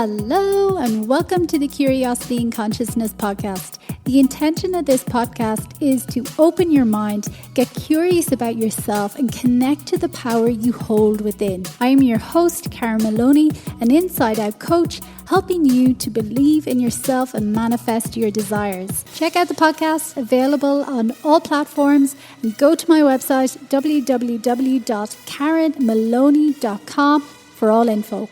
Hello and welcome to the Curiosity and Consciousness podcast. The intention of this podcast is to open your mind, get curious about yourself and connect to the power you hold within. I am your host, Maloney, an inside-out coach, helping you to believe in yourself and manifest your desires. Check out the podcast, available on all platforms, and go to my website, www.karenmaloney.com for all info.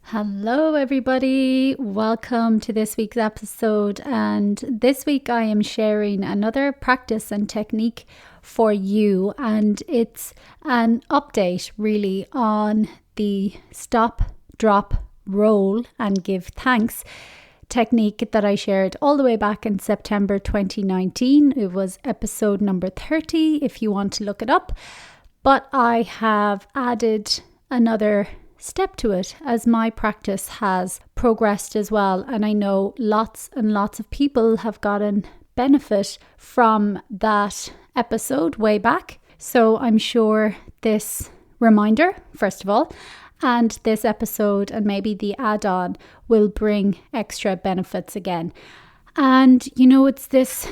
Hello everybody, welcome to this week's episode, and this week I am sharing another practice and technique for you, and it's an update really on the stop, drop, roll and give thanks technique that I shared all the way back in September 2019. It was episode number 30 if you want to look it up, but I have added another step to it as my practice has progressed as well, and I know lots and lots of people have gotten benefit from that episode way back. So I'm sure this reminder, first of all, and this episode and maybe the add-on will bring extra benefits again. And you know, it's this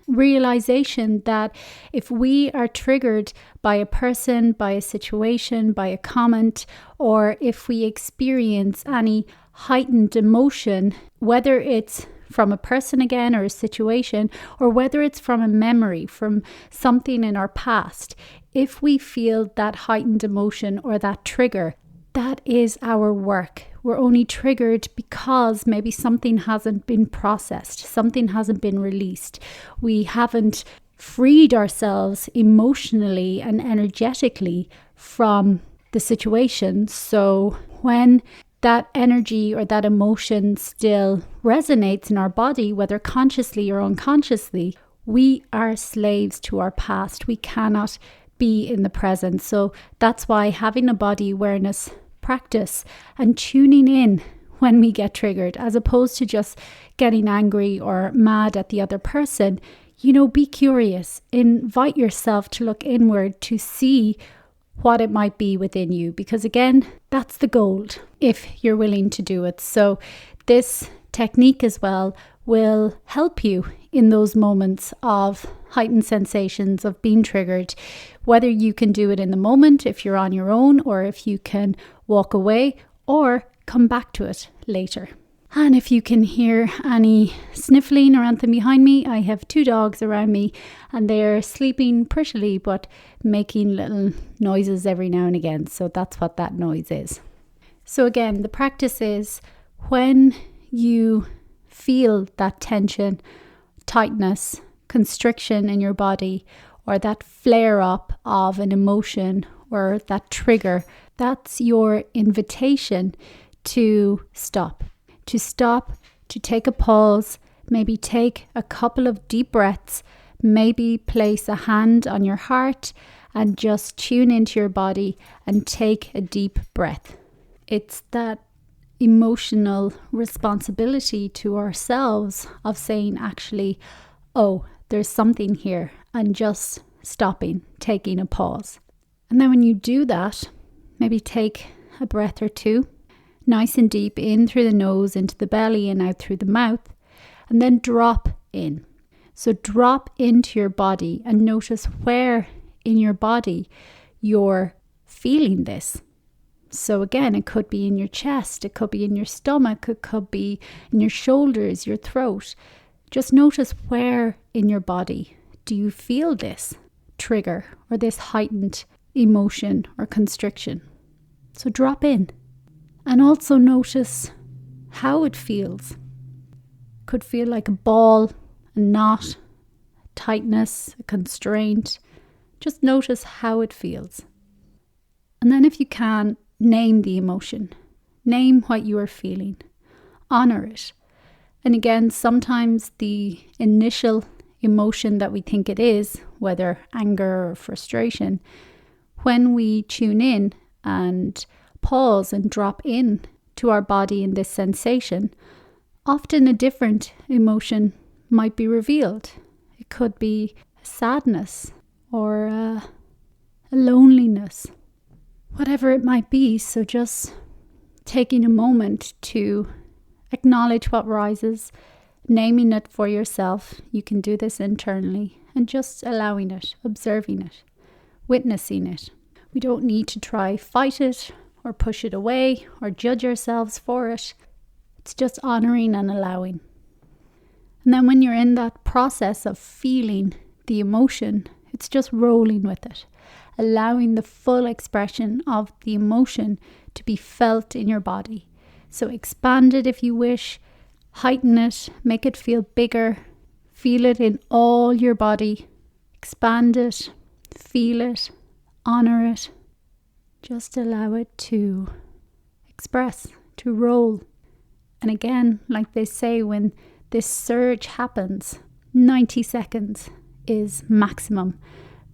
realization that if we are triggered by a person, by a situation, by a comment, or if we experience any heightened emotion, whether it's from a person again or a situation, or whether it's from a memory, from something in our past, if we feel that heightened emotion or that trigger, that is our work. We're only triggered because maybe something hasn't been processed, something hasn't been released. We haven't freed ourselves emotionally and energetically from the situation. So when that energy or that emotion still resonates in our body, whether consciously or unconsciously, we are slaves to our past. We cannot be in the present. So that's why having a body awareness practice and tuning in when we get triggered, as opposed to just getting angry or mad at the other person, you know, be curious, invite yourself to look inward to see what it might be within you, because again, that's the gold if you're willing to do it. So this technique as well will help you in those moments of heightened sensations of being triggered, whether you can do it in the moment if you're on your own, or if you can walk away or come back to it later. And if you can hear any sniffling or anything behind me, I have 2 dogs around me and they're sleeping prettily but making little noises every now and again. So that's what that noise is. So again, the practice is when you feel that tension, tightness, constriction in your body, or that flare up of an emotion or that trigger, that's your invitation to stop, to take a pause, maybe take a couple of deep breaths, maybe place a hand on your heart and just tune into your body and take a deep breath. It's that emotional responsibility to ourselves of saying, actually, oh, there's something here, and just stopping, taking a pause. And then when you do that, maybe take a breath or two, nice and deep in through the nose, into the belly and out through the mouth, and then drop in. So drop into your body and notice where in your body you're feeling this. So again, it could be in your chest, it could be in your stomach, it could be in your shoulders, your throat. Just notice where in your body do you feel this trigger or this heightened emotion or constriction. So drop in and also notice how it feels. Could feel like a ball, a knot, tightness, a constraint. Just notice how it feels. And then if you can, name the emotion. Name what you are feeling. Honor it. And again, sometimes the initial emotion that we think it is, whether anger or frustration, when we tune in and pause and drop in to our body in this sensation, often a different emotion might be revealed. It could be sadness or a loneliness, whatever it might be. So just taking a moment to acknowledge what rises, naming it for yourself. You can do this internally, and just allowing it, observing it, witnessing it. We don't need to try fight it or push it away or judge ourselves for it. It's just honoring and allowing. And then when you're in that process of feeling the emotion, it's just rolling with it, allowing the full expression of the emotion to be felt in your body. So expand it if you wish, heighten it, make it feel bigger, feel it in all your body, expand it, feel it, honor it. Just allow it to express, to roll. And again, like they say, when this surge happens, 90 seconds is maximum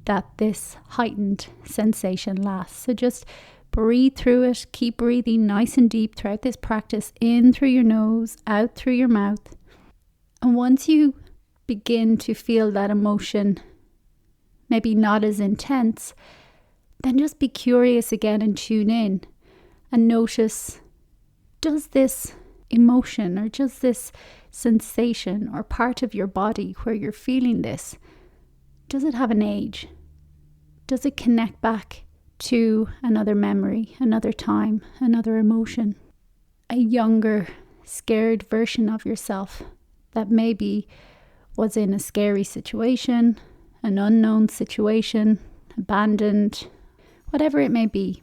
that this heightened sensation lasts. So just breathe through it. Keep breathing nice and deep throughout this practice, in through your nose, out through your mouth. And once you begin to feel that emotion, maybe not as intense, then just be curious again and tune in and notice, does this emotion or just this sensation or part of your body where you're feeling this, does it have an age? Does it connect back to another memory, another time, another emotion? A younger, scared version of yourself that maybe was in a scary situation, an unknown situation, abandoned, whatever it may be.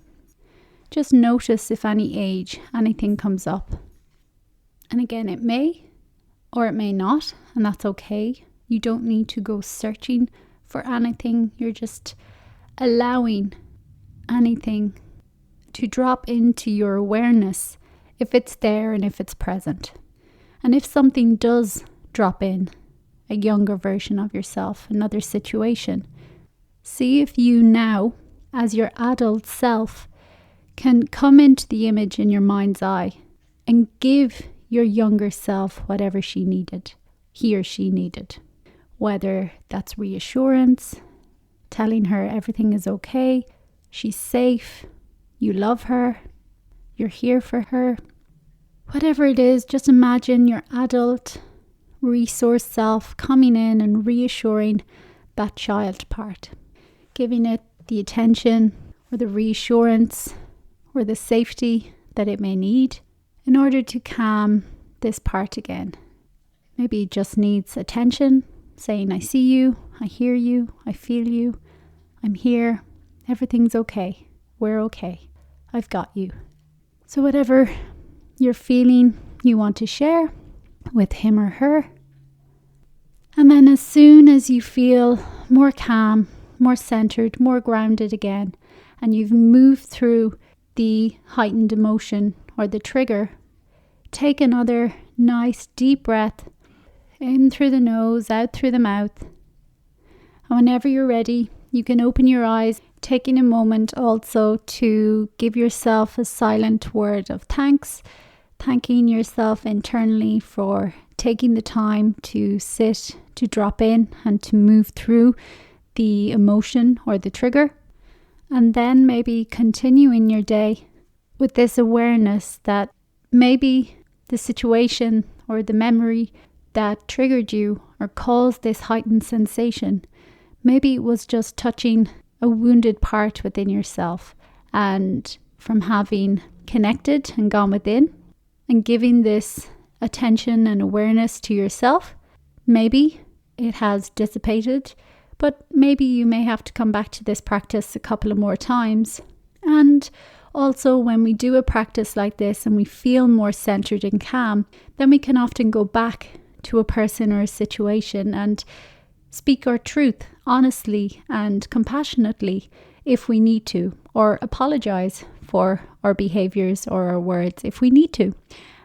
Just notice if any age, anything comes up. And again, it may or it may not, and that's okay. You don't need to go searching for anything. You're just allowing anything to drop into your awareness if it's there and if it's present. And if something does drop in, a younger version of yourself, another situation, see if you now, as your adult self, can come into the image in your mind's eye and give your younger self whatever he or she needed. Whether that's reassurance, telling her everything is okay, she's safe, you love her, you're here for her. Whatever it is, just imagine your adult resource self coming in and reassuring that child part, giving it the attention or the reassurance or the safety that it may need in order to calm this part again. Maybe it just needs attention, saying, I see you, I hear you, I feel you, I'm here, everything's okay, we're okay, I've got you. So whatever you're feeling you want to share with him or her. And then as soon as you feel more calm, more centered, more grounded again, and you've moved through the heightened emotion or the trigger, take another nice deep breath in through the nose, out through the mouth. And whenever you're ready, you can open your eyes, taking a moment also to give yourself a silent word of thanks, thanking yourself internally for taking the time to sit, to drop in and to move through the emotion or the trigger. And then maybe continuing your day with this awareness that maybe the situation or the memory that triggered you or caused this heightened sensation, maybe it was just touching a wounded part within yourself, and from having connected and gone within and giving this attention and awareness to yourself, maybe it has dissipated, but maybe you may have to come back to this practice a couple of more times. And also, when we do a practice like this and we feel more centered and calm, then we can often go back to a person or a situation and speak our truth honestly and compassionately if we need to, or apologize for our behaviors or our words if we need to.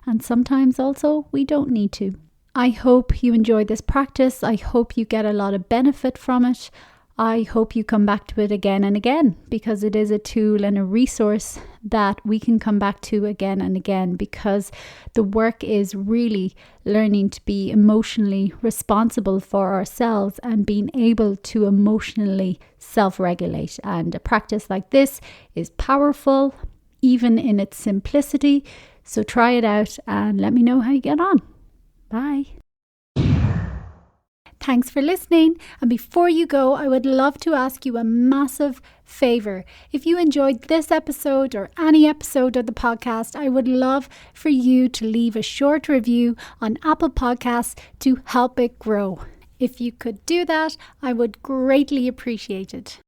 And sometimes also we don't need to. I hope you enjoyed this practice. I hope you get a lot of benefit from it. I hope you come back to it again and again, because it is a tool and a resource that we can come back to again and again, because the work is really learning to be emotionally responsible for ourselves and being able to emotionally self-regulate. And a practice like this is powerful, even in its simplicity. So try it out and let me know how you get on. Bye. Thanks for listening. And before you go, I would love to ask you a massive favor. If you enjoyed this episode or any episode of the podcast, I would love for you to leave a short review on Apple Podcasts to help it grow. If you could do that, I would greatly appreciate it.